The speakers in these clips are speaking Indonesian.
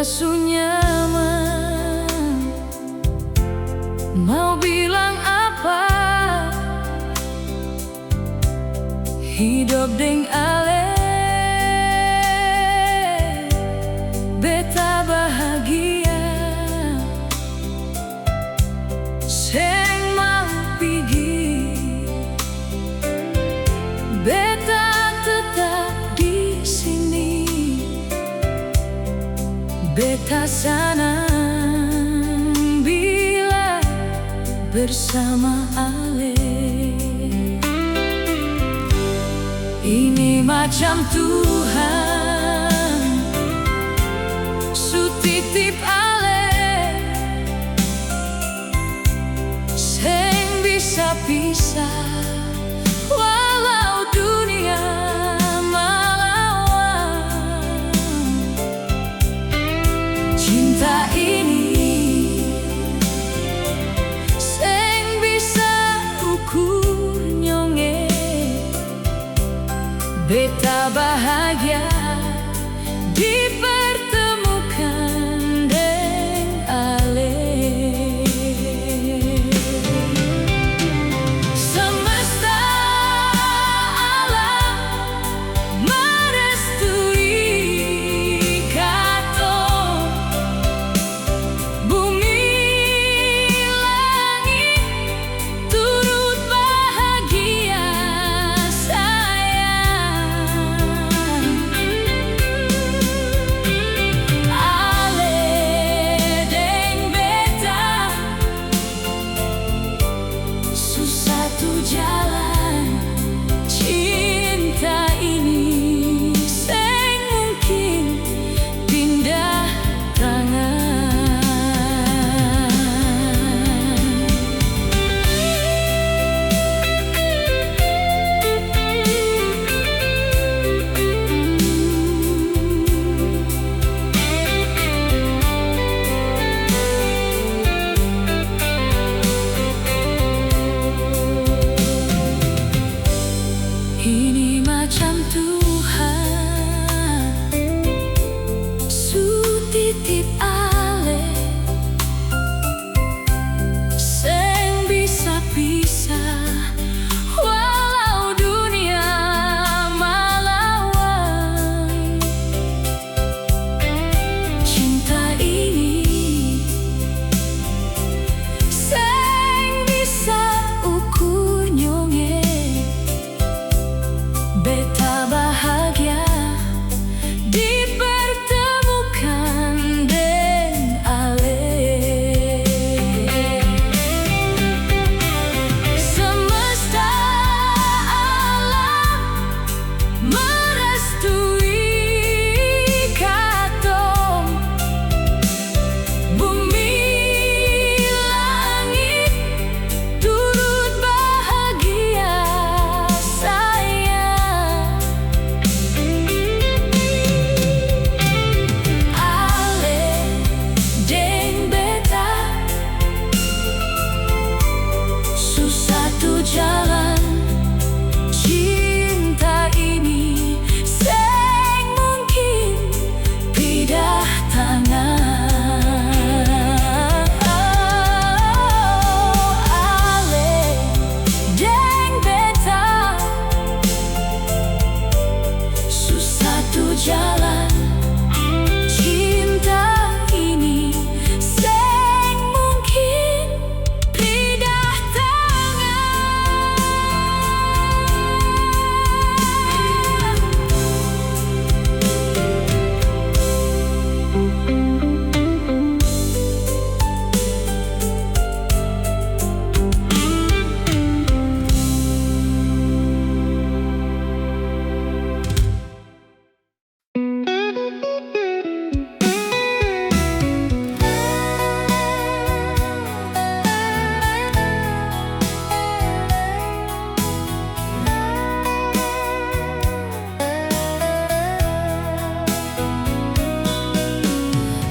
su nyaman. Mau bilang apa? Hidup deng ale beta bahagia. Seng mau pigi, beta tetap di sini. Beta senang bila bersama ale. Ini macam Tuhan su titip ale, seng bisa pisah walau dunia melawan. Cinta ini seng bisa ukur nyonge. Beta bahagia dipertemukan deng ale. Semesta alam merestui katong, bumi langit turut bahagia sayang. Ale deng beta su satu jalan. Cinta ini seng mungkin pindah tangan. Ini macam Tuhan su titip ale, seng bisa pisah walau dunia melawan. Cinta ini seng bisa ukur nyonge. Beta bahagia dipertemukan deng ale. Semesta alam merestui katong, bumi langit turut bahagia sayang. Ale deng beta su satu jalan. Cinta ini seng mungkin pindah tangan. Ale deng beta su satu jalan. Cinta ini seng mungkin pindah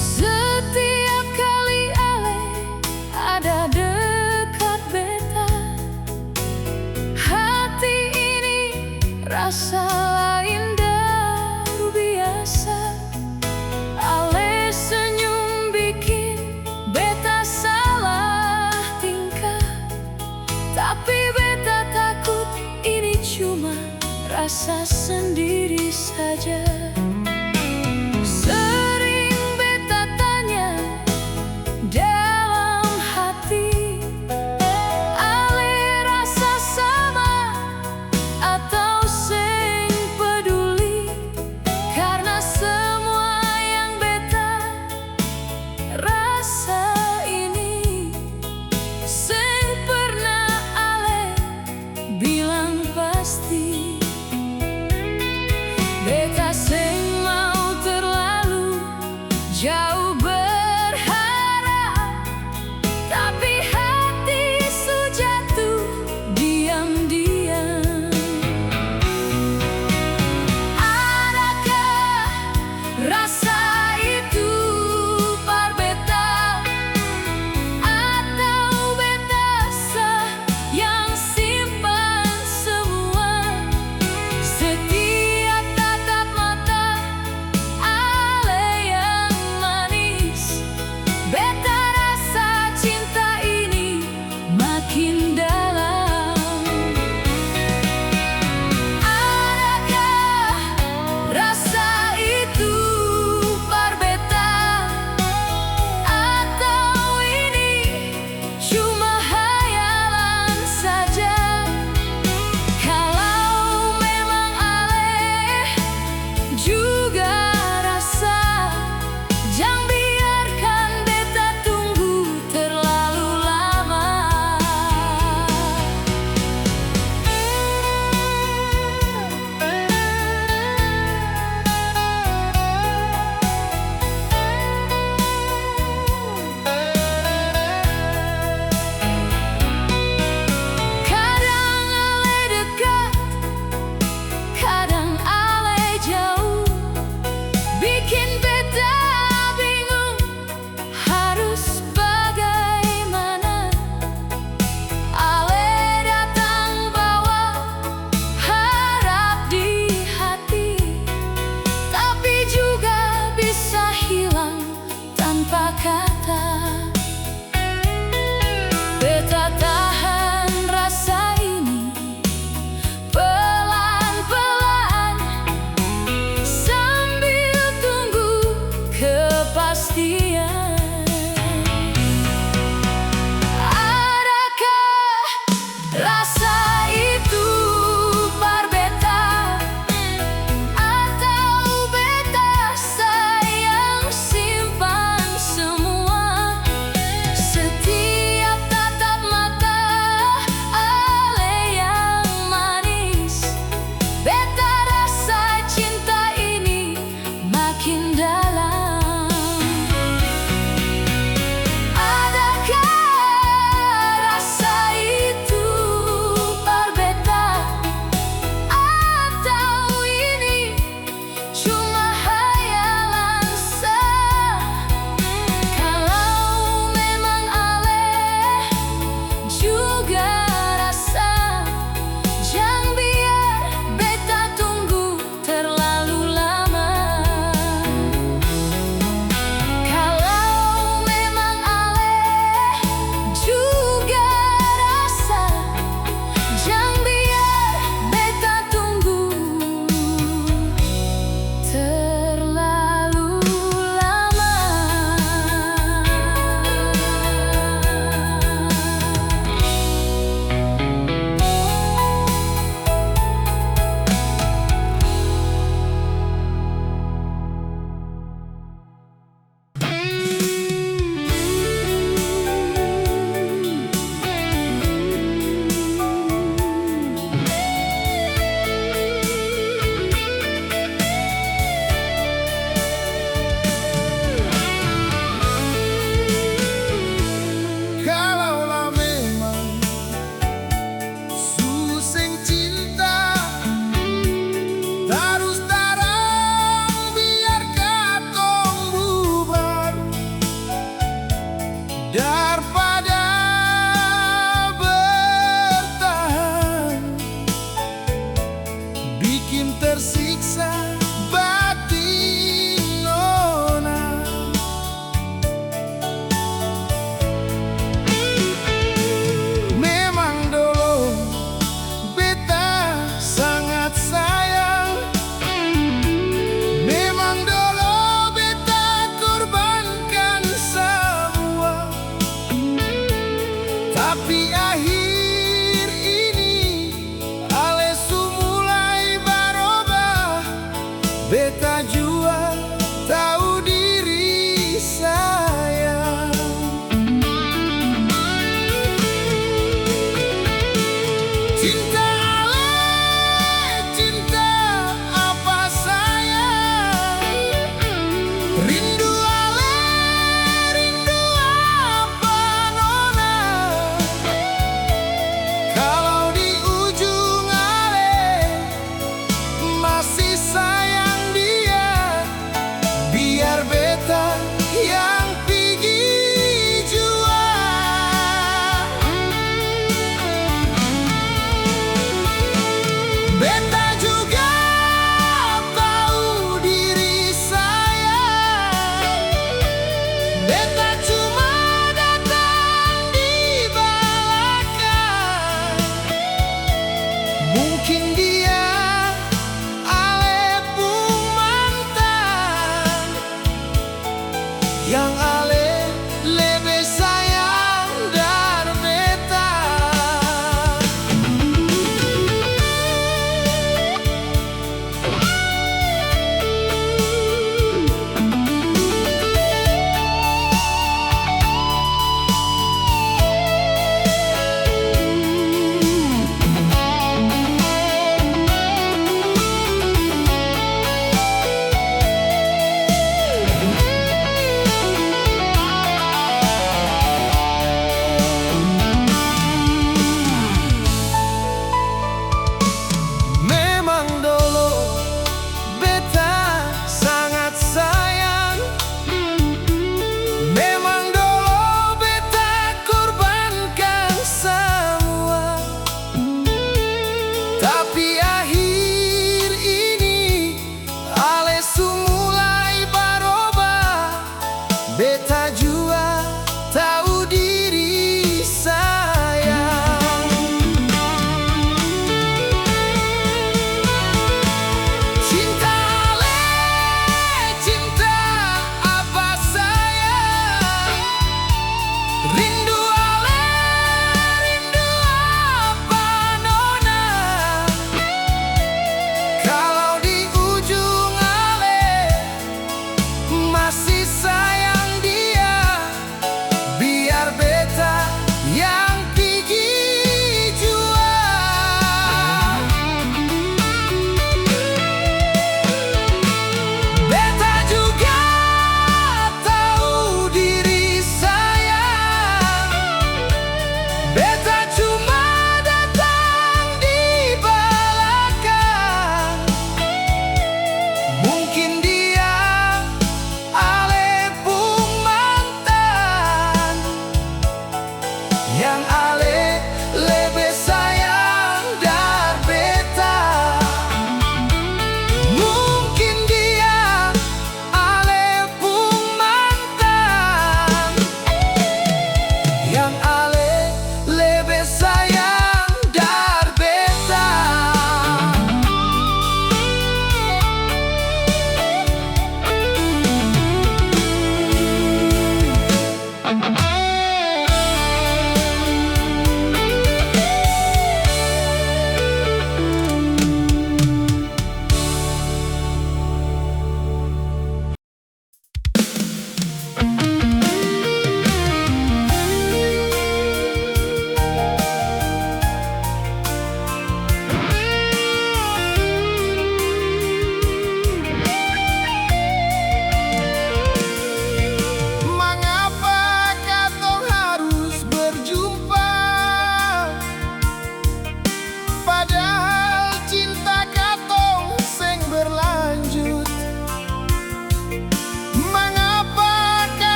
setiap kali ale ada dekat beta, hati ini rasa lain dari biasa. Ale rasa sendiri saja. Sering beta tanya dalam hati, ale rasa sama atau seng peduli, karena semua yang beta rasa ini seng pernah ale bilang pasti. Beta seng mau terlalu jauh berharap, tapi hati su jatuh diam-diam. Adakah rasa itu par beta, atau beta sah yang simpan semua?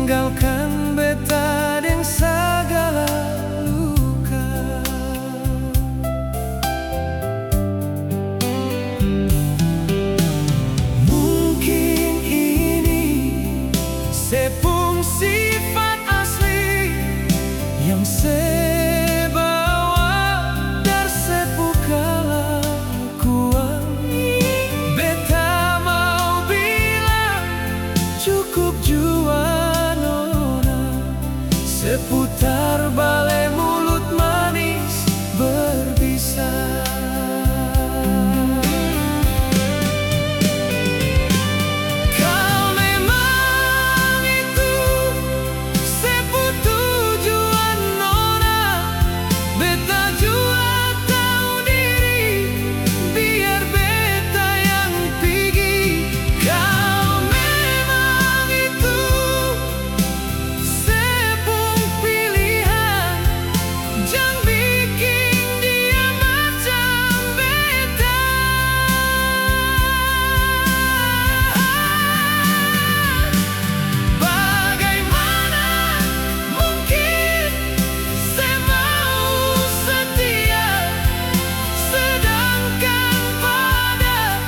tinggalkan beta deng segala luka. Mungkin ini sepung sifat asli yang saya bawa dari sepu kelakuan. Beta mau bilang cukup jua nona, seputar balai mulut manis berbisa. Kau memang itu sepu tujuan nona, beta jua tahu diri biar beta yang pergi. Kau memang itu sepung pilihan, jangan bikin dia macam beta. Bagaimana mungkin saya mau setia, sedangkan pada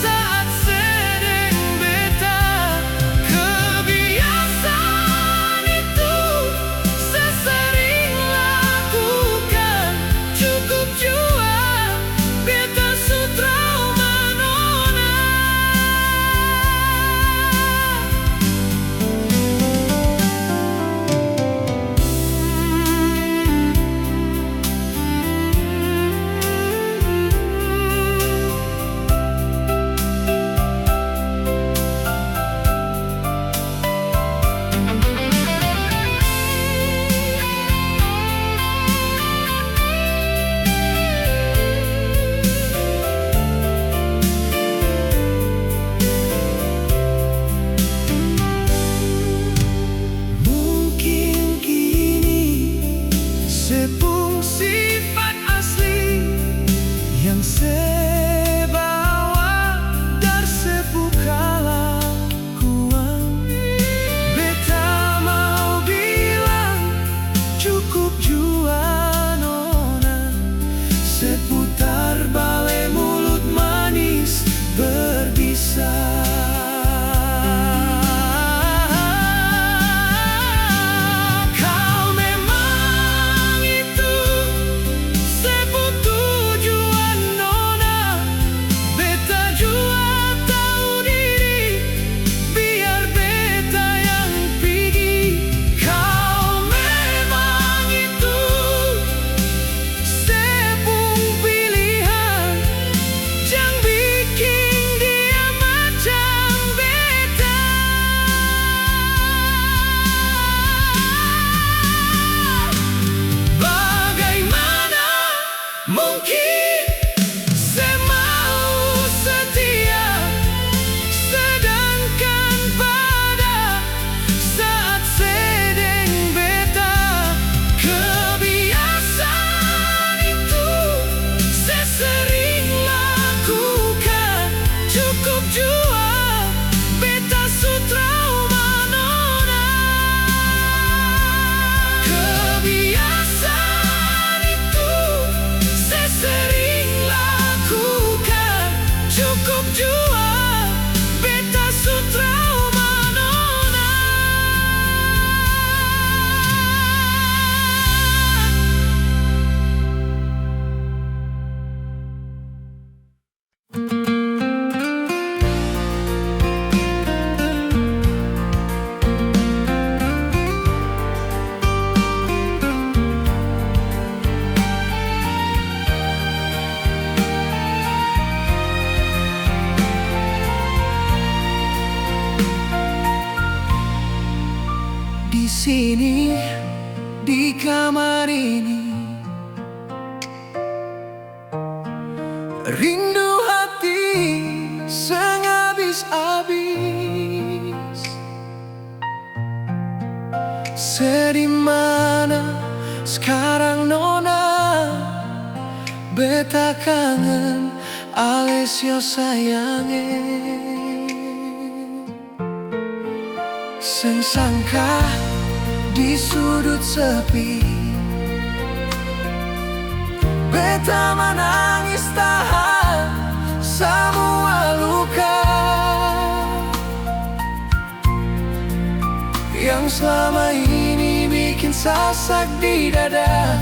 saat sedang beta kebiasaan itu saya sering lakukan. Cukup jua beta su trauma nona. Mungkin kini sepung sifat asli yang saya bawa dari sepu kelakuan. Beta mau bilang cukup jua nona, seputar balai mulut manis berbisa. Kau memang itu sepu tujuan nona, beta jua tahu diri biar beta yang pergi. Kau memang itu sepung pilihan, jangan bikin dia macam beta. Bagaimana mungkin saya mau setia, sedangkan pada saat sedang beta kebiasaan itu saya sering lakukan. Cukup jua beta su trauma nona. Kebiasaan itu saya sering lakukan. Cukup jua beta su trauma nona. Di sini, di kamar ini, rindu hati senghabis-habis. Sedih mana sekarang nona, beta kangen Alessio sayange. Sing sangka di sudut sepi, beta menangis tahan semua luka yang selama ini bikin sasak di dada.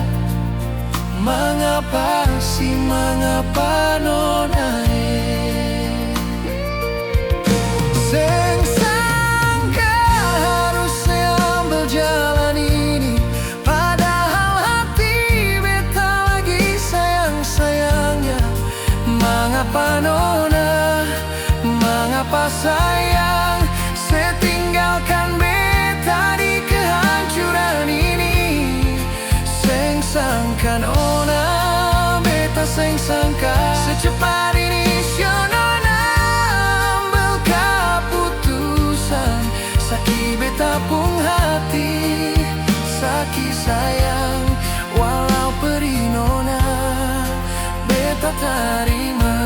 Mengapa sih, mengapa nona Sing sangka harusnya ambil jalan ini, padahal hati beta lagi sayang-sayangnya. Mengapa nona, mengapa sayang, saya tinggalkan beta di kehancuran ini. Sing sangka nona, beta sing sangka secepat ini nona ambil keputusan. Sakit beta pun hati, sakit sayang, walau perih nona, beta terima.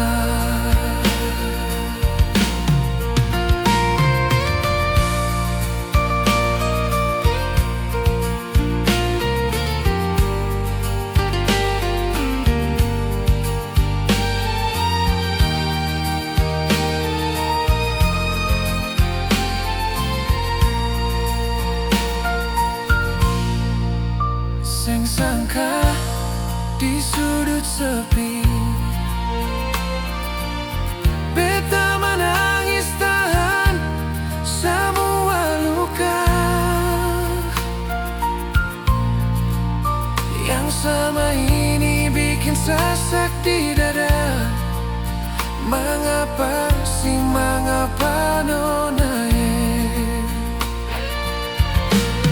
Sing sangka di sudut sepi, beta menangis tahan semua luka yang selama ini bikin sesak di dada. Mengapa sih, mengapa nona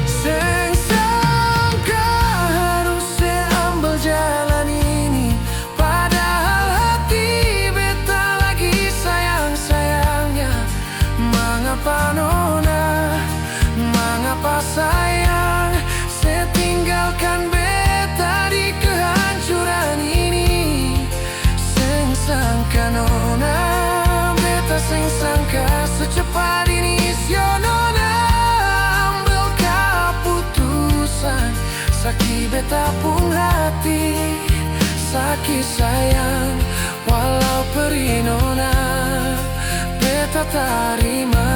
Sing sangka harusnya ambil jalan ini, padahal hati beta lagi sayang-sayangnya. Mengapa nona, mengapa sayang, saya tinggalkan beta di kehancuran ini. Sing sangka nona, beta sing sangka secepat ini nona ambil keputusan. Sakit beta pun hati, sakit sayang, walau perih nona, beta terima.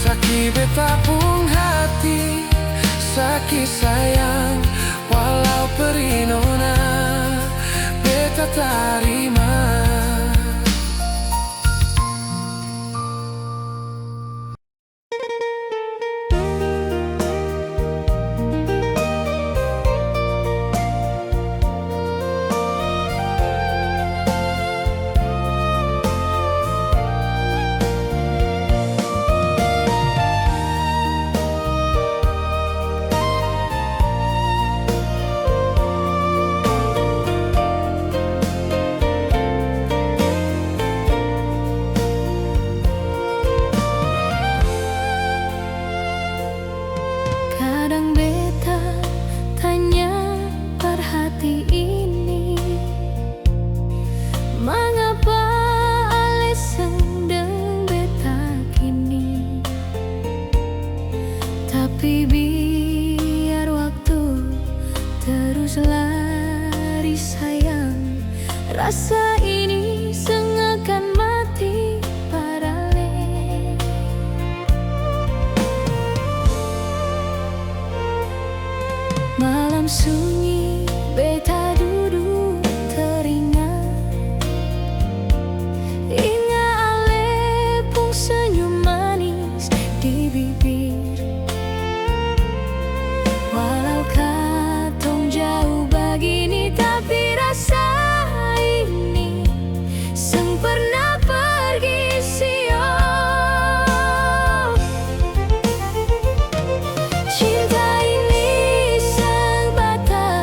Sakit beta pun hati, sakit sayang, walau perih nona, beta terima. Kadang beta tanya perhati ini, mengapa alasan deng beta kini. Tapi biar waktu terus lari sayang, rasa ini sengakan mati parale. Malam sunyi beta duduk teringat, ingat ale pun senyum manis di bibir. Walau katong jauh begini, tapi rasa ini seng pernah pergi sia. Cinta ini sang bata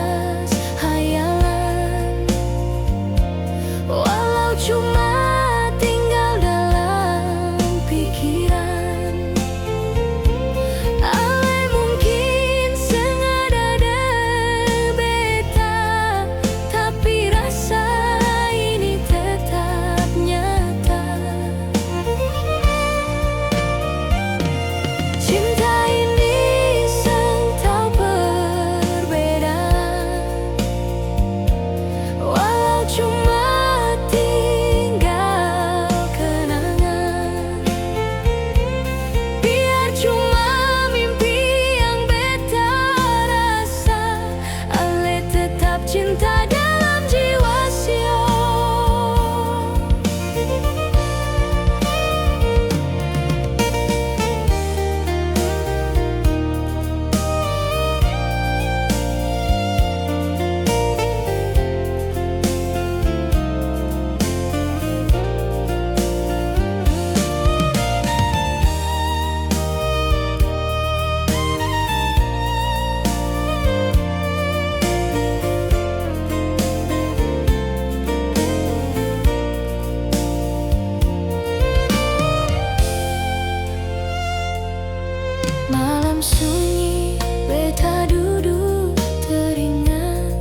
Malam sunyi, beta duduk teringat.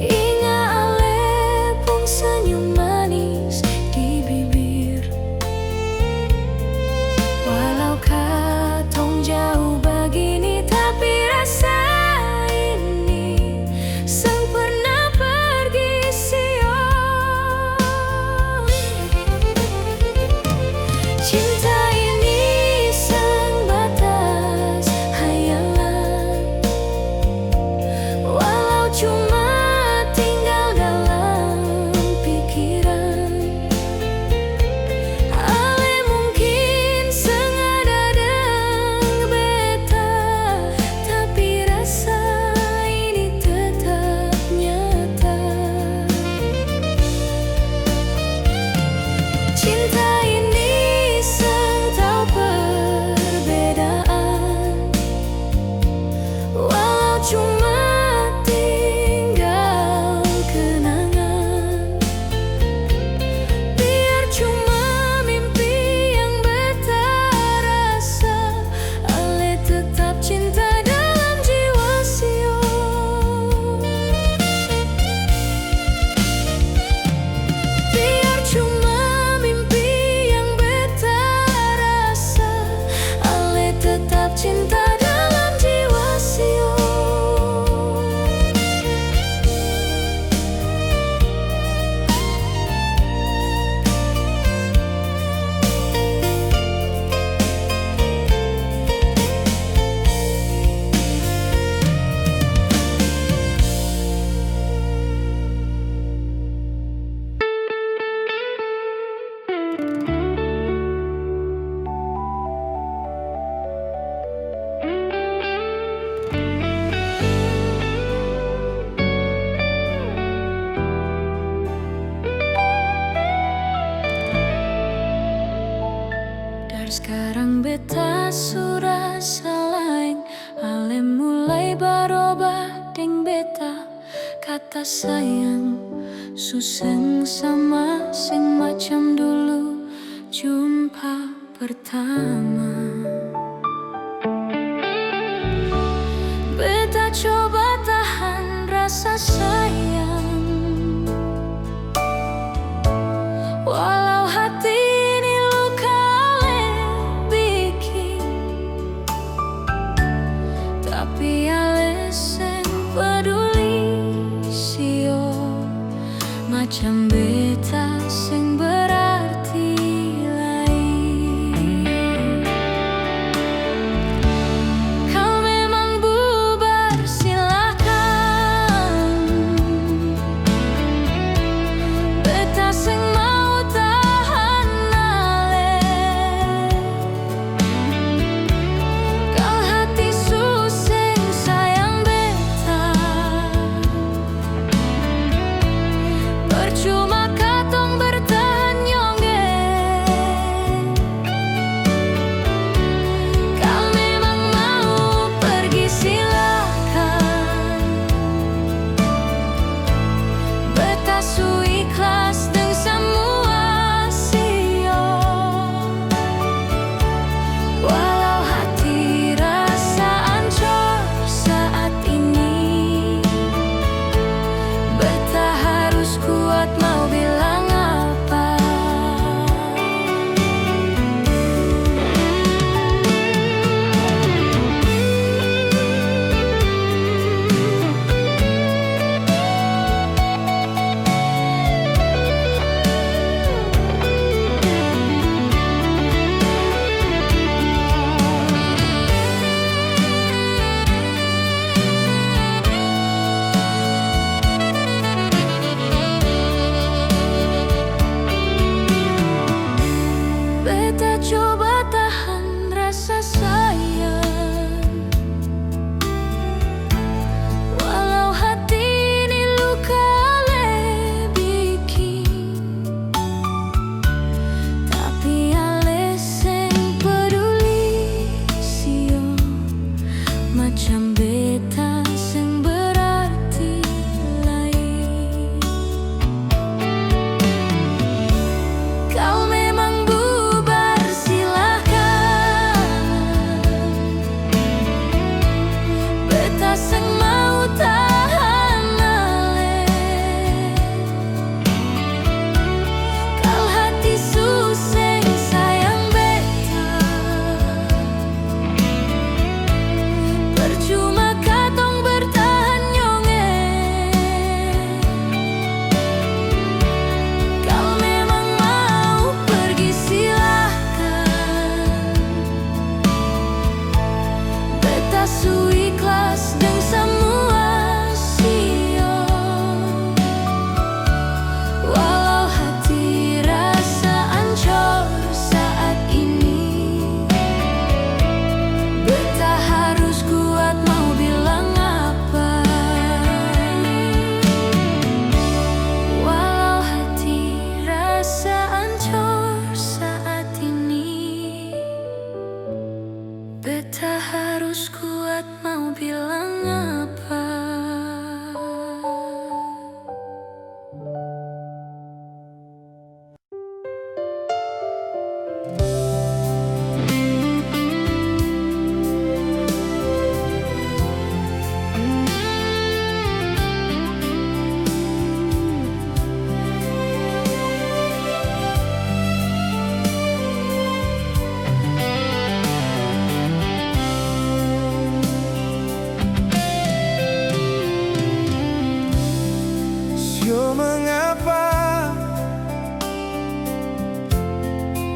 Ingat ale pun senyum manis di bibir. Walau katong jauh begini, tapi rasa ini sang pernah pergi siang. Cinta ini sang batas hayalan, walau cuma tinggal dalam pikiran. Ale mungkin sengaja dengan beta, tapi rasa ini tetap nyata. Cinta ini sang tahu perbedaan, walau cuma tinggal kenangan. Biar cuma mimpi yang beta rasa, ale tetap cinta dalam jiwa sio. Biar cuma mimpi yang beta rasa, ale tetap cinta dalam jiwa sio. Dari sekarang beta sudah salaing, ale mulai berubah deng beta. Kata sayang suseng sama sing macam dulu jumpa pertama. Beta coba tahan rasa sayang, walau hati ini luka ale bikin, tapi ale seng peduli sio. Macam beta seng berarti lain. Kau memang bubar, silakan. Beta seng mau tahan ale. Kau hati suseng sayang beta, percuma katong bertahan nyongge. Kau memang mau pergi, silakan. Beta su ikhlas dengan semua sio, walau hati rasa ancur saat ini. Beta harus kuat, mau bilang apa. Beta coba tahan rasa sayang, walau hati ini luka ale bikin, tapi ale seng peduli sio. Macam beta seng berarti lain. Kau memang bubar, silakan.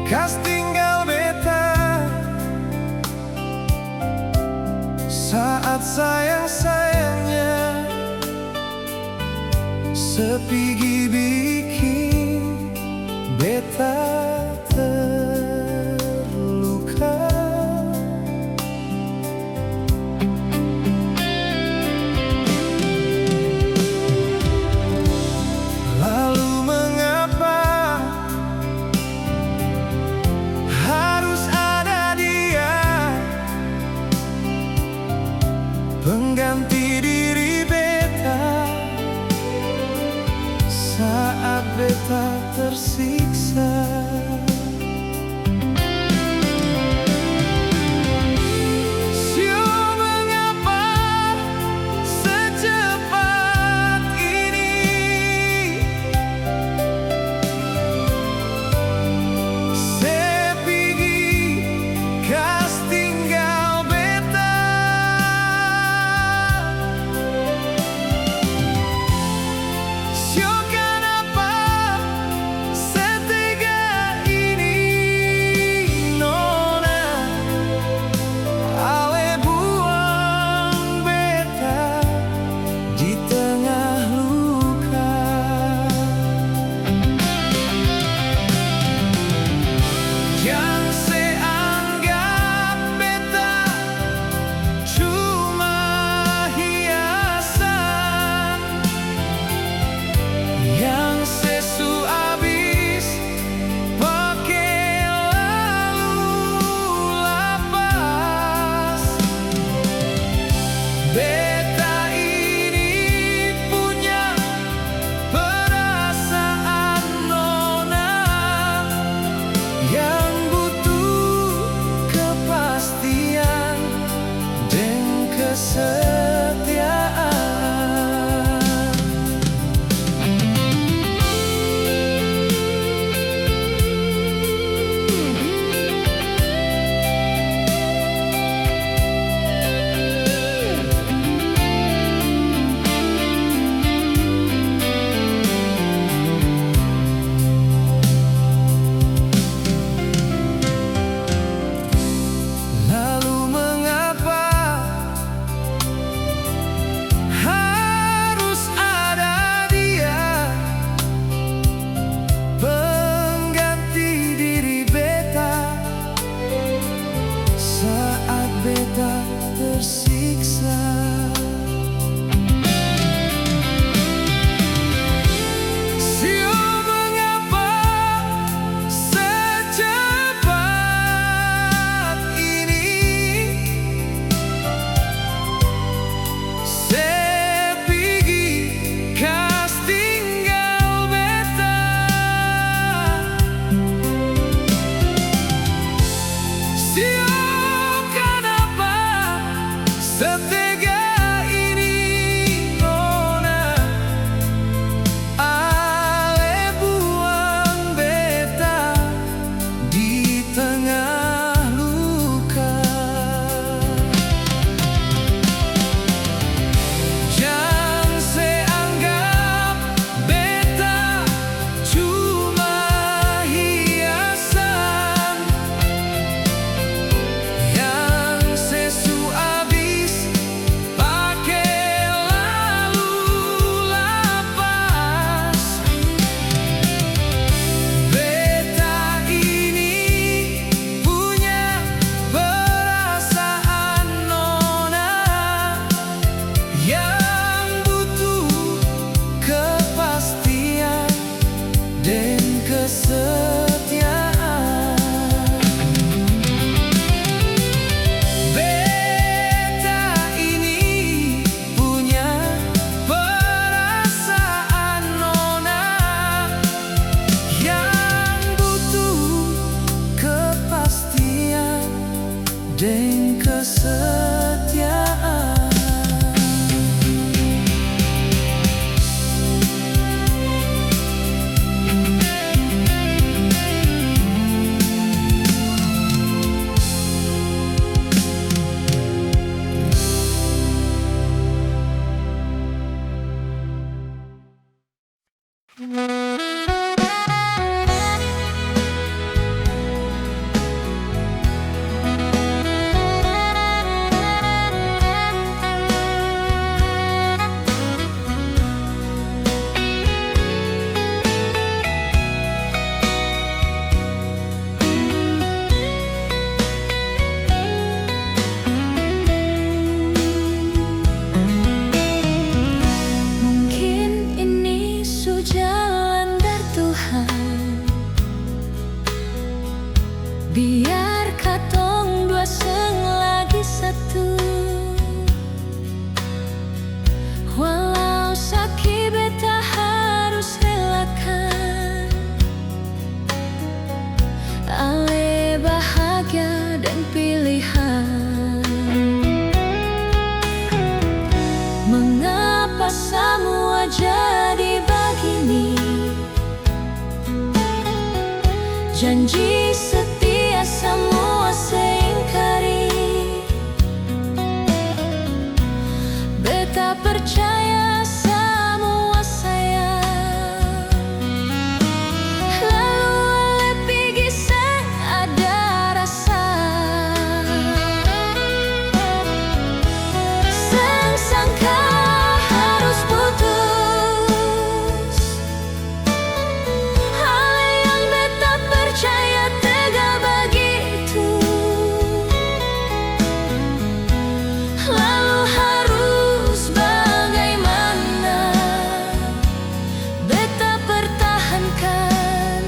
kas tinggal beta saat sayang-sayangnya sepigi bikin beta terluka. Lalu mengapa harus ada dia pengganti diri beta saat beta tersiksa. Sio, mengapa secepat ini sepigi kas tinggal beta. Sio, kenapa setega ini nona ale buang beta di tengah luka. Yang seanggap beta cuma hiasan, yang sesu abis pakai lalu lapas. Beta ini punya perasaan nona yang butuh kepastian dan kesetiaan. Biar katong dua seng lagi satu, walau sakit beta harus relakan. Ale bahagia dan pilihan. Mengapa semua jadi begini? Janji setia semua seingkari. Beta percaya semua sayang, lalu ale pigi seng ada rasa. Seng sangka harus putus, ale yang beta percaya tega begitu. Lalu harus bagaimana? Beta pertahankan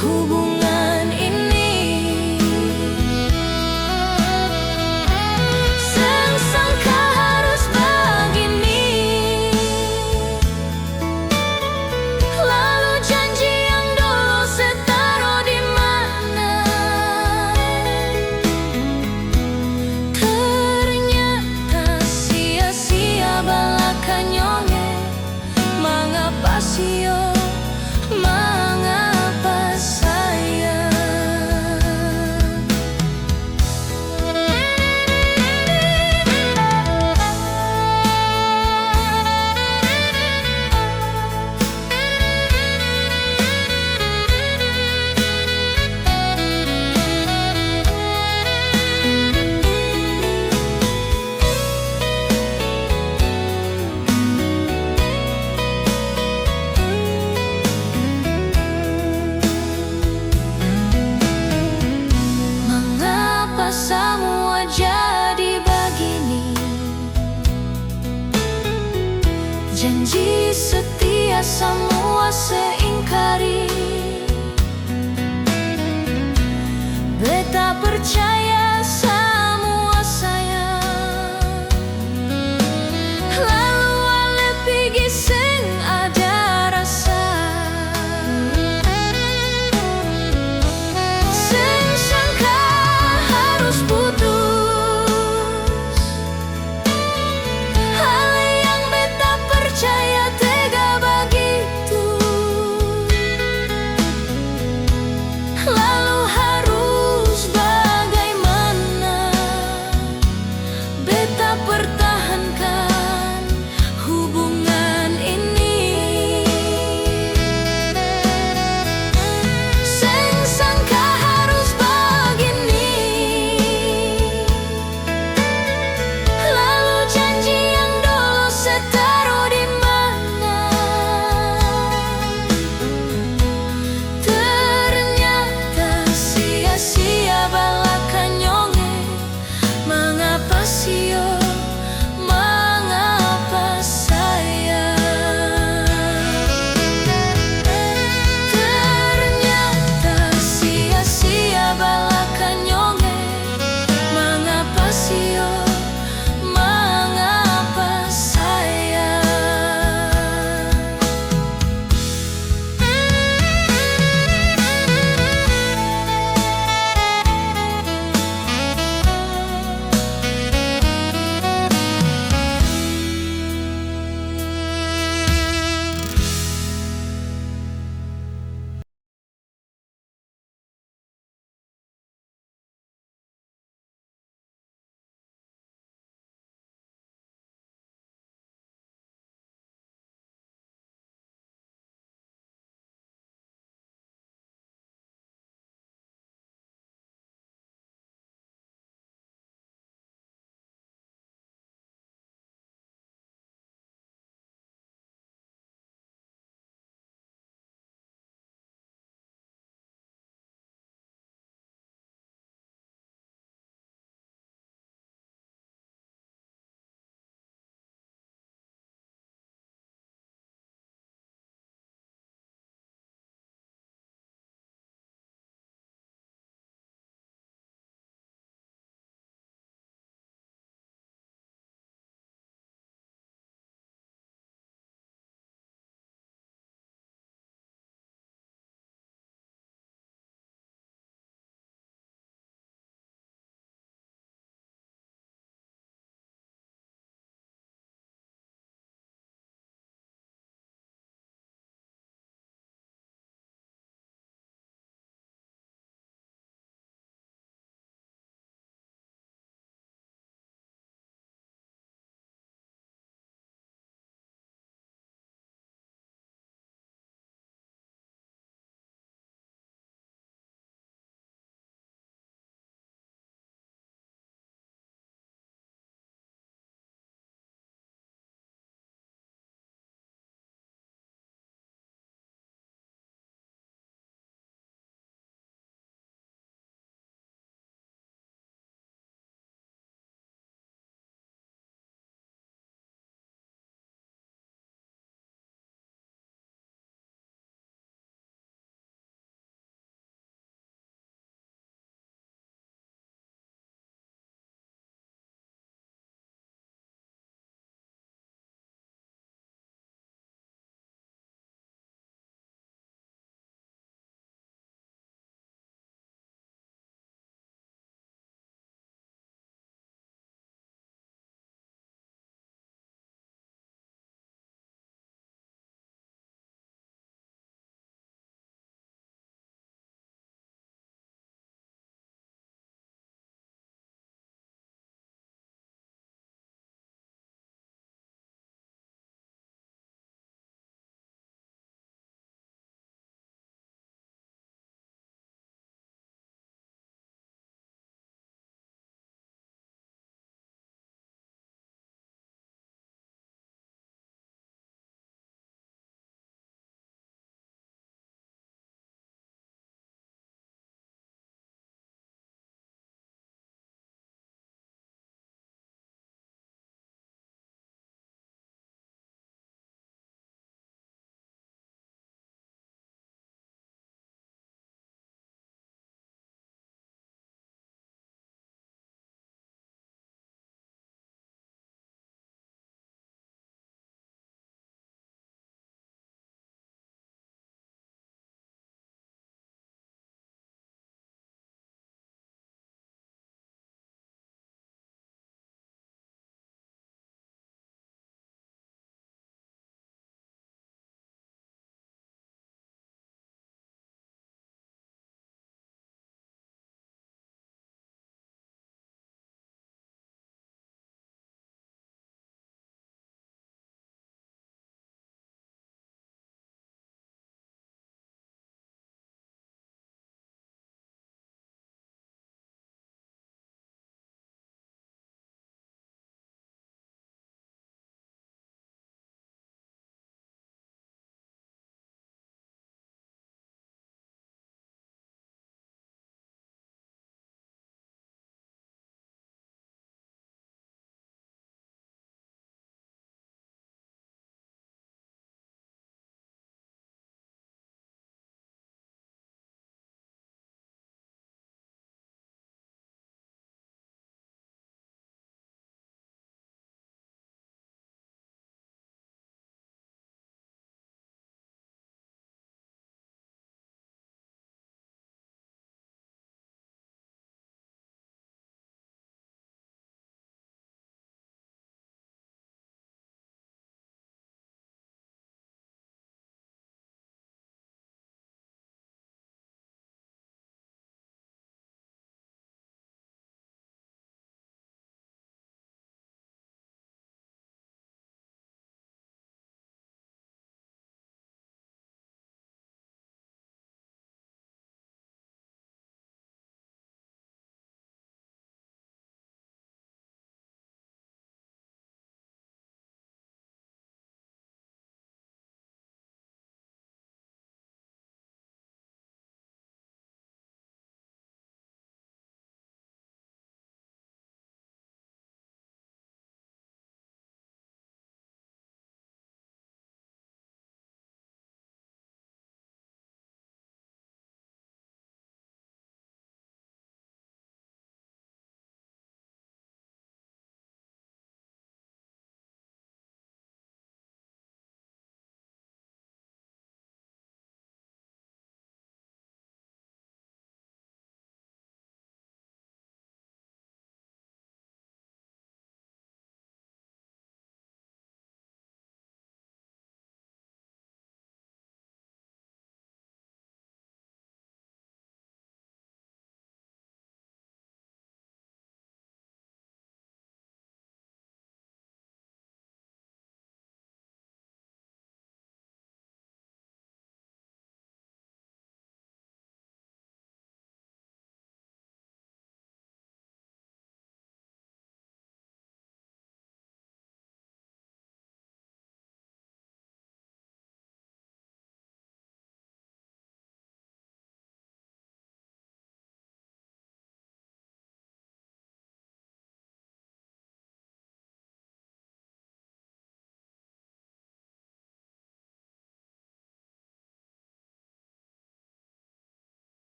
hubungan ini. Seng sangka harus begini. Lalu janji yang dulu setaro di mana? Ternyata sia-sia balakan nyonge. Mengapa sio? Mengapa sayang? Mengapa semua jadi begini? Janji setia semua seingkari.